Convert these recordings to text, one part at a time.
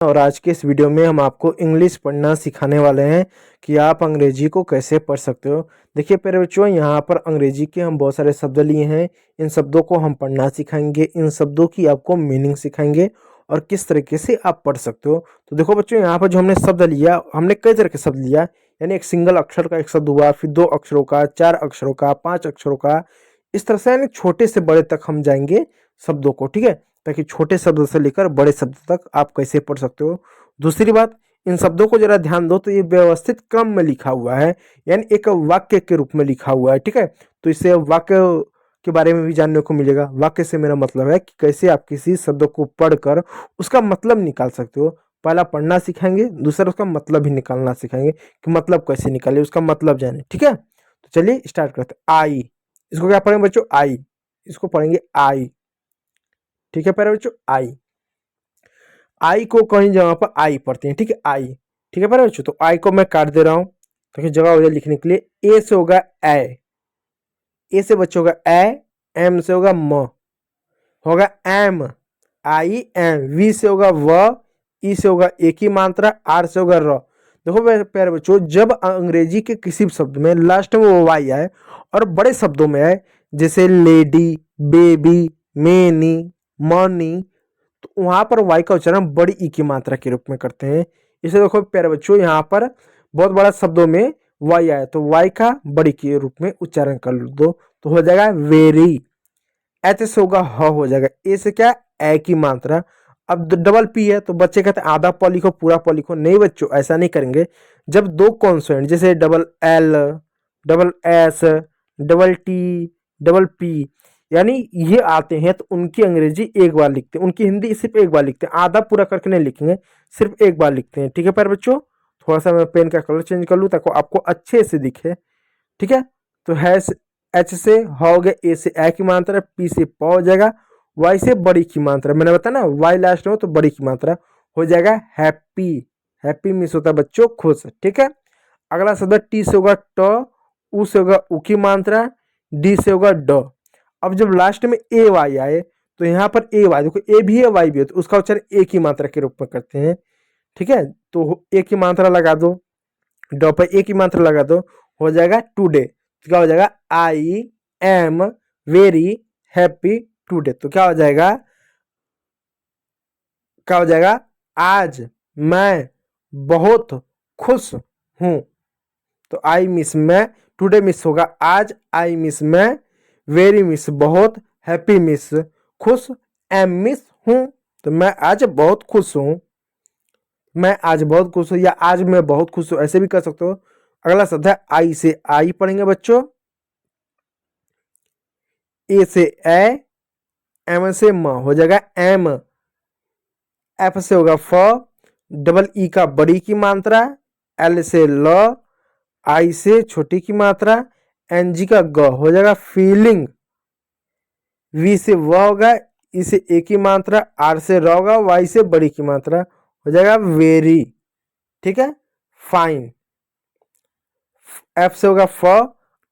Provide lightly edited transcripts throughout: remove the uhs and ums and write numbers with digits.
और आज के इस वीडियो में हम आपको इंग्लिश पढ़ना सिखाने वाले हैं कि आप अंग्रेजी को कैसे पढ़ सकते हो। देखिए प्यारे बच्चों, यहाँ पर अंग्रेजी के हम बहुत सारे शब्द लिए हैं। इन शब्दों को हम पढ़ना सिखाएंगे, इन शब्दों की आपको मीनिंग सिखाएंगे और किस तरीके से आप पढ़ सकते हो। तो देखो बच्चों, यहाँ पर जो हमने शब्द लिया, हमने कई तरह के शब्द लिया। यानी एक सिंगल अक्षर का एक शब्द हुआ, फिर 2 अक्षरों का, 4 अक्षरों का, 5 अक्षरों का, इस तरह से यानी छोटे से बड़े तक हम जाएंगे शब्दों को, ठीक है, ताकि छोटे शब्द से लेकर बड़े शब्द तक आप कैसे पढ़ सकते हो। दूसरी बात, इन शब्दों को जरा ध्यान दो तो ये व्यवस्थित क्रम में लिखा हुआ है, यानी एक वाक्य के रूप में लिखा हुआ है, ठीक है। तो इससे वाक्य के बारे में भी जानने को मिलेगा। वाक्य से मेरा मतलब है कि कैसे आप किसी शब्द को पढ़कर उसका मतलब निकाल सकते हो। पहला पढ़ना सिखाएंगे, दूसरा उसका मतलब भी निकालना सिखाएंगे कि मतलब कैसे निकाले, उसका मतलब जाने, ठीक है। तो चलिए स्टार्ट करते हैं। आई, इसको क्या पढ़ेंगे बच्चों? आई, इसको पढ़ेंगे आई, ठीक है प्यारे बच्चों। आई, आई को कहीं जगह पर आई पढ़ते हैं, ठीक है, आई, ठीक है प्यारे बच्चों। तो आई को मैं काट दे रहा हूँ ताकि जगह हो जाए लिखने के लिए। ए से होगा ए, ए से बच्चों होगा ए, एम से होगा म, होगा एम, आई एम। वी से होगा व, ई से होगा एक ही मात्रा, आर से होगा र। देखो प्यारे बच्चों, जब अंग्रेजी के किसी भी शब्द में लास्ट में वो वाई आए और बड़े शब्दों में आए, जैसे लेडी, बेबी, मेनी, मनी, तो वहां पर वाई का उच्चारण बड़ी ई की मात्रा के रूप में करते हैं। इसे देखो प्यारे बच्चों, यहाँ पर बहुत बड़ा शब्दों में वाई आया तो वाई का बड़ी के रूप में उच्चारण कर दो, तो हो जाएगा वेरी। एच से होगा ह, हो जाएगा। ए से क्या? ए की मात्रा। अब डबल पी है तो बच्चे कहते हैं आधा प लिखो पूरा प लिखो। नहीं बच्चों, ऐसा नहीं करेंगे। जब दो कॉन्सोनेंट जैसे double L, double S, double T, double P यानी ये आते हैं तो उनकी अंग्रेजी एक बार लिखते हैं, उनकी हिंदी सिर्फ एक बार लिखते हैं। आधा पूरा करके नहीं लिखेंगे, सिर्फ एक बार लिखते हैं, ठीक है प्यारे बच्चों। थोड़ा सा मैं पेन का कलर चेंज कर लूँ ताकि आपको अच्छे से दिखे, ठीक है। तो है एच से ह हो गया, ए से ए की मात्रा, पी से प हो जाएगा, वाई से बड़ी की मात्रा। मैंने बताया ना वाई लास्ट में हो तो बड़ी की मात्रा हो जाएगा हैप्पी। हैप्पी मीन्स होता है बच्चों खुश, ठीक है। अगला शब्द टी से होगा ट, उ से होगा उ की मात्रा, डी से होगा ड। अब जब लास्ट में ए वाई आए तो यहाँ पर ए वाई, देखो ए भी है वाई भी है, तो उसका उच्चारण ए की मात्रा के रूप में करते हैं, ठीक है। तो ए की मात्रा लगा दो, ड पर ए की मात्रा लगा दो, हो जाएगा टुडे। तो क्या हो जाएगा? I am very happy today. तो क्या हो जाएगा? क्या हो जाएगा? आज मैं बहुत खुश हूं। तो आई मिस मैं, टुडे मिस होगा आज, आई मिस मैं, वेरी मिस बहुत, हैप्पी मिस खुश, एम मिस हूं। तो मैं आज बहुत खुश हूं, मैं आज बहुत खुश हूं या आज मैं बहुत खुश हूं, ऐसे भी कर सकते हो। अगला शब्द है आई से आई पढ़ेंगे बच्चों। ए से ए, एम से म हो जाएगा एम। एफ से होगा फ, डबल ई का बड़ी की मात्रा, एल से ल, आई से छोटी की मात्रा, एन जी का ग हो जाएगा फीलिंग। वी से व होगा, ई से ए की मात्रा, आर से र होगा, वाई से बड़ी की मात्रा हो जाएगा वेरी, ठीक है, फाइन। एफ से होगा फ,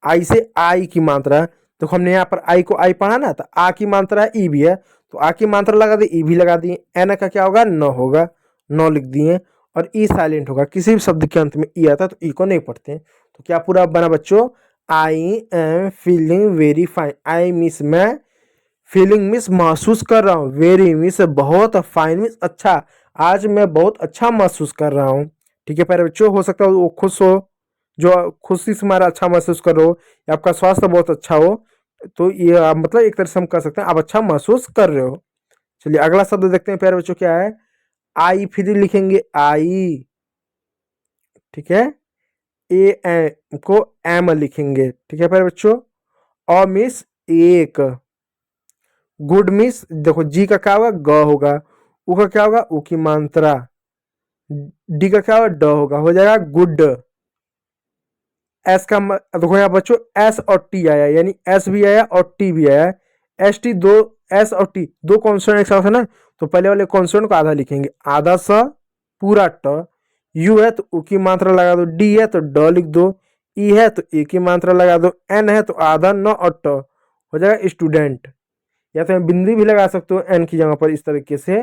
आई से आई की मात्रा, तो हमने यहाँ पर आई को आई पढ़ा ना, तो आ की मात्रा ई भी है तो आ की मात्रा लगा दी, ई भी लगा दिए। एन का क्या होगा? न होगा, न लिख दिए। और ई साइलेंट होगा, किसी भी शब्द के अंत में ई आता है तो ई को नहीं पढ़ते हैं। तो क्या पूरा बना बच्चों? I am feeling very fine. I miss मैं, फीलिंग मिस महसूस कर रहा हूँ, वेरी मिस बहुत, फाइन मिस अच्छा, आज मैं बहुत अच्छा महसूस कर रहा हूँ, ठीक है प्यारे बच्चों। हो सकता है वो खुश हो, जो खुशी से हमारा अच्छा महसूस कर रहे हो, या आपका स्वास्थ्य बहुत अच्छा हो, तो ये मतलब एक तरह से हम कह सकते हैं आप अच्छा महसूस कर रहे हो। चलिए अगला शब्द देखते हैं प्यारे बच्चों क्या है। आई फिर लिखेंगे आई, ठीक है। ए को एम लिखेंगे, ठीक है प्यारे बच्चों। अ मिस एक, गुड मिस, देखो जी का क्या होगा? ग होगा, उ का क्या होगा? उ की मात्रा, डी का क्या होगा? ड होगा, हो जाएगा गुड। एस का देखो यहाँ बच्चों एस और टी आया, यानी एस भी आया और टी भी आया। एस टी दो, एस और टी दो कॉन्सोनेंट एक साथ है ना, तो पहले वाले कॉन्सोनेंट को आधा लिखेंगे, आधा स पूरा ट। यू है तो उ की मात्रा लगा दो, डी है तो ड लिख दो, ई है तो ए की मात्रा लगा दो, एन है तो आधा न और ट, हो जाएगा स्टूडेंट। या तो बिंदी भी लगा सकते हो एन की जगह पर इस तरीके से।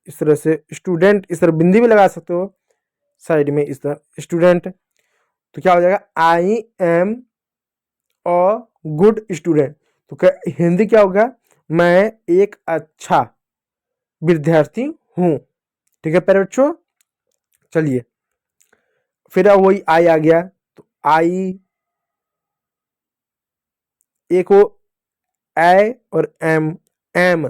इस तरह से स्टूडेंट, इस तरह बिंदी भी लगा सकते हो साइड में इस तरह स्टूडेंट। तो क्या हो जाएगा, I am a good student. तो क्या हिंदी क्या होगा, मैं एक अच्छा विद्यार्थी हूँ। ठीक है प्यारे बच्चों, चलिए फिर अब वही आई आ गया, तो आई एक वो ए और एम,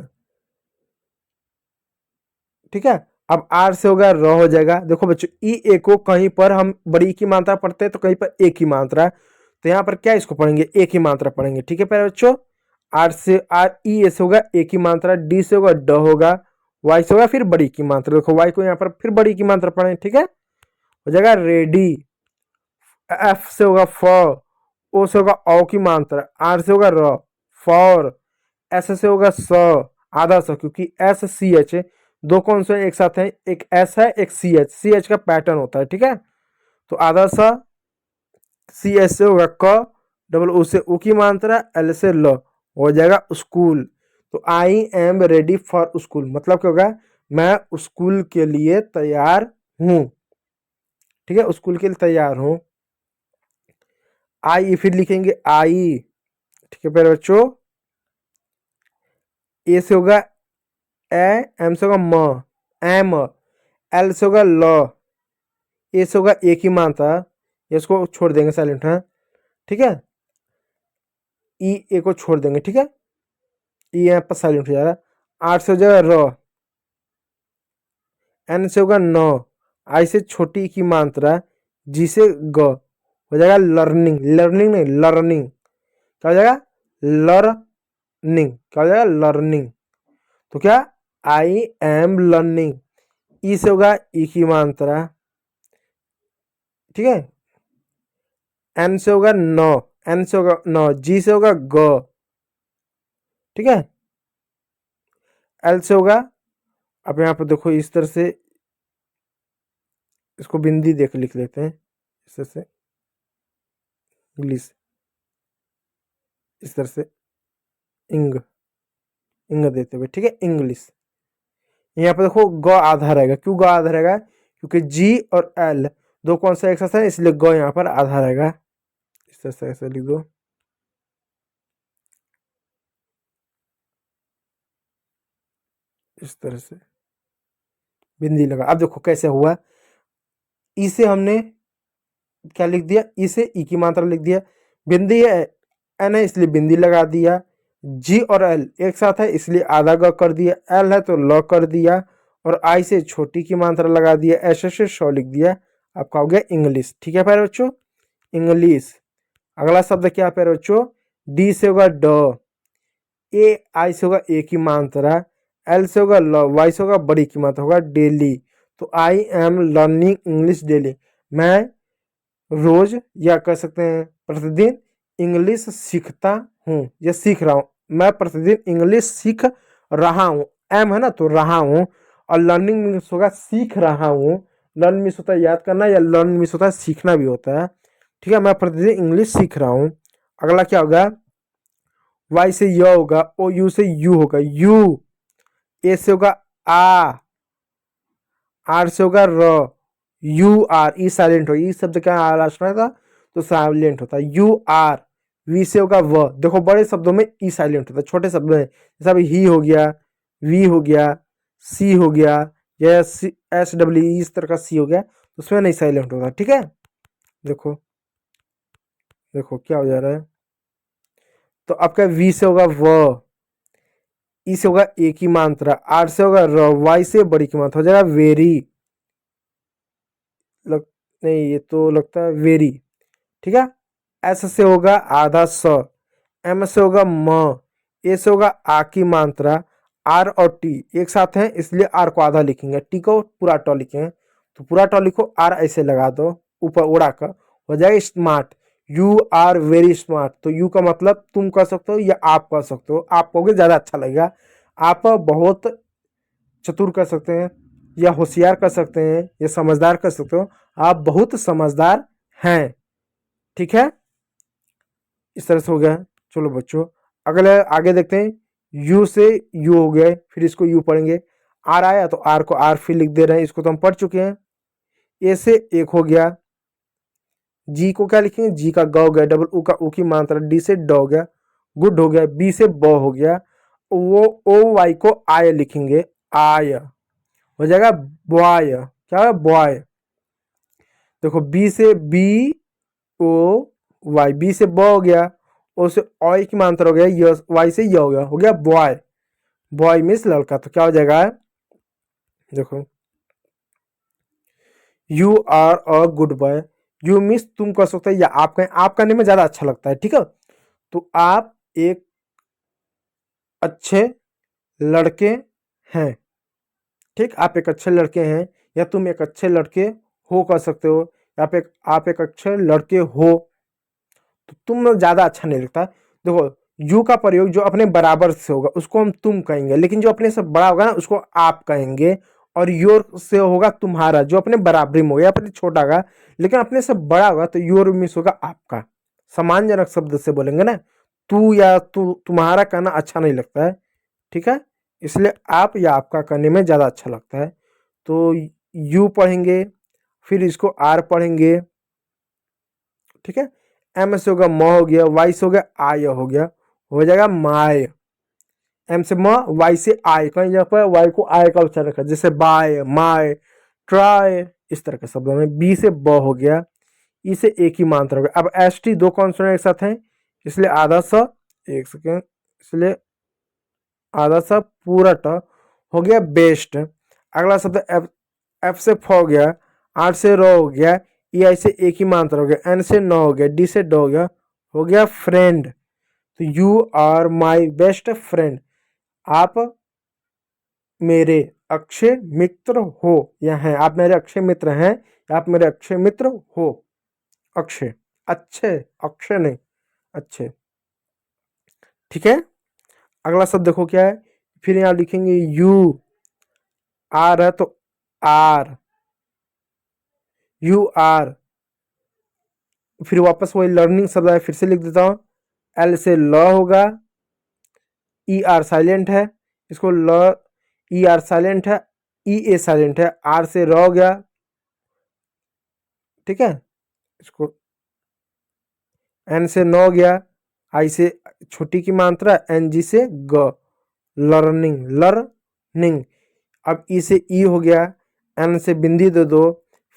ठीक है। अब आर से होगा र हो जाएगा। देखो बच्चों, ई ए को कहीं पर हम बड़ी की मात्रा पढ़ते हैं तो कहीं पर एक ही मात्रा, तो यहाँ पर क्या इसको पढ़ेंगे, एक ही मात्रा पढ़ेंगे। ठीक है प्यारे बच्चों, आर से आर ई ए से होगा एक ही मात्रा, डी से होगा ड होगा, वाई से होगा फिर बड़ी की मात्रा। देखो वाई को यहाँ पर फिर बड़ी की मात्रा पढ़ें, ठीक है, हो जाएगा रेडी। एफ से होगा फ, ओ से होगा औ की मात्रा, आर से होगा र फॉर, एस से होगा स आधा स, क्योंकि एस सी एच दो कौन से एक साथ है, एक एस है एक सी एच का पैटर्न होता है। ठीक है, तो आधा सा, सी एच से होगा क, डबल ओ से ऊ की मात्रा, एल से ल, हो जाएगा स्कूल। तो I am ready for school, मतलब क्या होगा, मैं स्कूल के लिए तैयार हूं। ठीक है, स्कूल के लिए तैयार हूं। आई फिर लिखेंगे आई, ठीक है प्यारे बच्चों, ए से होगा ए, एम से होगा म, एम, एल से होगा ल, ए से होगा एक ही मात्रा, इसको छोड़ देंगे साइलेंट है। ठीक है, ई ए को छोड़ देंगे। ठीक है, ई यहाँ पर साइलेंट हो जाएगा। आर से हो जाएगा र, एन से होगा न, आई से छोटी की मात्रा, जी से ग, हो जाएगा लर्निंग, लर्निंग नहीं लर्निंग, क्या हो जाएगा लर्निंग, क्या हो जाएगा लर्निंग। तो क्या आई एम लर्निंग, ई से होगा ई की मात्रा, ठीक है, एन से होगा न, एन से होगा न, जी से होगा ग, ठीक है, एल से होगा, अब यहाँ पर देखो इस तरह से इसको बिंदी देख लिख लेते हैं इस तरह से, इंग्लिश इस तरह से इंग इंग देते हुए, ठीक है, इंग्लिश। यहाँ पर देखो ग आधा रहेगा, क्यों ग आधा रहेगा, क्योंकि जी और एल दो कौन सा एक साथ है, इसलिए ग यहाँ पर आधा रहेगा। इस तरह से ऐसे लिख दो, इस तरह से बिंदी लगा। अब देखो कैसे हुआ, ई से हमने क्या लिख दिया, ई से ई की मात्रा लिख दिया, बिंदी है एन है इसलिए बिंदी लगा दिया, जी और एल एक साथ है इसलिए आधा ग कर दिया, एल है तो ल कर दिया, और आई से छोटी की मात्रा लगा दिया, ऐसे से शो लिख दिया। आपका हो गया इंग्लिश। ठीक है प्यारे बच्चों, इंग्लिश। अगला शब्द क्या है प्यारे बच्चों, डी से होगा ड, ए आई से होगा ए की मात्रा, एल से होगा ल, वाई से होगा बड़ी की मात्रा, होगा डेली। तो I am learning English daily, मैं रोज या कह सकते हैं प्रतिदिन इंग्लिश सीखता हूँ या सीख रहा हूँ, मैं प्रतिदिन इंग्लिश सीख रहा हूँ। एम है ना, तो रहा हूँ, और लर्निंग मीन्स होगा सीख रहा हूँ। लर्न मीन्स होता है याद करना, या लर्न मीन्स होता है सीखना भी होता है। ठीक है, मैं प्रतिदिन इंग्लिश सीख रहा हूँ। अगला क्या होगा, वाई से य होगा, ओ यू से यू होगा, यू, ए से होगा आ, आर से होगा र, यू आर, ई साइलेंट हो, ई शब्द क्या लास्ट में था तो साइलेंट होता है, यू आर। वी से होगा व, देखो बड़े शब्दों में ई साइलेंट होता है, छोटे शब्दों में जैसा अभी ही हो गया, वी हो गया, सी हो गया, या एस डब्ल्यू इस तरह का सी हो गया, तो उसमें नहीं साइलेंट होता। ठीक है, देखो देखो क्या हो जा रहा है, तो आपका वी से होगा व, ई से होगा ए की मात्रा, आर से होगा र, वाई से बड़ी की मात्रा, हो जाएगा वेरी, लग नहीं ये तो लगता है वेरी। ठीक है, एस से होगा आधा स, एम से होगा म, ए से होगा आ की मात्रा, आर और टी एक साथ हैं इसलिए आर को आधा लिखेंगे, टी को पूरा ट लिखेंगे, तो पूरा ट लिखो, आर ऐसे लगा दो ऊपर उड़ा कर, हो जाएगा smart. You are very smart, तो यू का मतलब तुम कह सकते हो या आप कह सकते हो, आप कहोगे ज़्यादा अच्छा लगेगा। आप बहुत चतुर कर सकते हैं, या होशियार कर सकते हैं, या समझदार कर सकते हो, आप बहुत समझदार हैं। ठीक है, इस तरह से हो गया। चलो बच्चों, अगले आगे देखते हैं, यू से यू हो गया, फिर इसको यू पढ़ेंगे, आर आया तो आर को आर फिर लिख दे रहे हैं, इसको तो हम पढ़ चुके हैं। ए से एक हो गया, जी को क्या लिखेंगे, जी का ग हो गया, डबल ऊ का ऊ की मात्रा, डी से ड हो गया, गुड हो गया, बी से ब हो गया, वो ओ वाई को आय लिखेंगे, आय हो जाएगा बॉय, क्या है बॉय। देखो बी से बी ओ वाई, बी से ब हो गया, ओ से ऑय की मात्रा हो गया, य वाई से य हो गया बॉय। बॉय मीन्स लड़का, तो क्या हो जाएगा, देखो you are a good boy, you means तुम कर सकते हो या आप कहें, आप करने में ज्यादा अच्छा लगता है, ठीक है। तो आप एक अच्छे लड़के हैं, ठीक, आप एक अच्छे लड़के हैं या तुम एक अच्छे लड़के हो कर सकते हो, या आप एक अच्छे लड़के हो, तो तुम में ज़्यादा अच्छा नहीं लगता। देखो यू का प्रयोग जो अपने बराबर से होगा उसको हम तुम कहेंगे, लेकिन जो अपने से बड़ा होगा ना उसको आप कहेंगे, और योर से होगा तुम्हारा, जो अपने बराबरी में होगा, अपने छोटा होगा लेकिन अपने से बड़ा होगा तो योर मिस होगा आपका। सम्मानजनक शब्द से बोलेंगे ना, तू या तुम्हारा कहना अच्छा नहीं लगता है, ठीक है, इसलिए आप या आपका करने में ज़्यादा अच्छा लगता है। तो यू पढ़ेंगे, फिर इसको आर पढ़ेंगे, ठीक है, एम से होगा म हो गया, वाई से हो गया आय हो गया, हो जाएगा माय। एम से म, वाई से आय, कहीं जगह पर वाई को आय का उच्चारण रखा, जैसे बाय, माय, ट्राई, इस तरह के शब्दों में। बी से ब हो गया, ई से एक ही मात्रा हो गया। अब एस टी दो कॉन्सोनेंट एक साथ हैं, इसलिए आधा स, एक सेकेंड, इसलिए आधा सा पूरा ट हो गया बेस्ट। अगला शब्द एफ, एफ से फ हो गया, आर से र हो गया, ई आई से एक ही मात्रा हो गया, एन से न हो गया, डी से ड हो गया फ्रेंड। तो you are my best friend, आप मेरे अक्षय मित्र हो या हैं, आप मेरे अक्षय मित्र हैं, आप मेरे अक्षय मित्र हो। अक्षय, अच्छे, अक्षय नहीं, अच्छे, ठीक है। अगला शब्द देखो क्या है, फिर यहाँ लिखेंगे यू, आर है तो आर, यू आर, फिर वापस वही लर्निंग शब्द है, फिर से लिख देता हूँ, एल से ल होगा, ई आर साइलेंट है, इसको ल, ई आर साइलेंट है, ई ए साइलेंट है, आर से र हो गया, ठीक है, इसको एन से न हो गया, आई से छोटी की मात्रा, एन जी से ग, लर्निंग, लर्निंग। अब ई से ई हो गया, एन से बिंदी दे दो,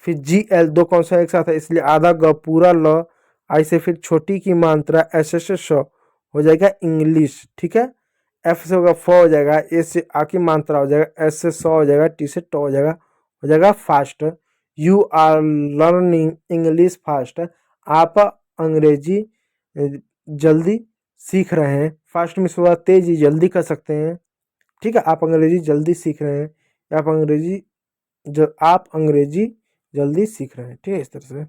फिर जी एल दो कौन सा एक साथ है इसलिए आधा ग पूरा ल, आई से फिर छोटी की मात्रा एस से श हो जाएगा इंग्लिश, ठीक है। एफ से होगा फ हो जाएगा, ए से आ की मात्रा हो जाएगा, एस से स हो जाएगा, टी से ट हो जाएगा fast. You are learning English fast, आप अंग्रेजी जल्दी सीख रहे हैं। फास्ट में थोड़ा तेजी जल्दी कर सकते हैं, ठीक है, आप अंग्रेजी जल्दी सीख रहे हैं, आप अंग्रेजी जल्दी सीख रहे हैं, ठीक है, इस तरह से।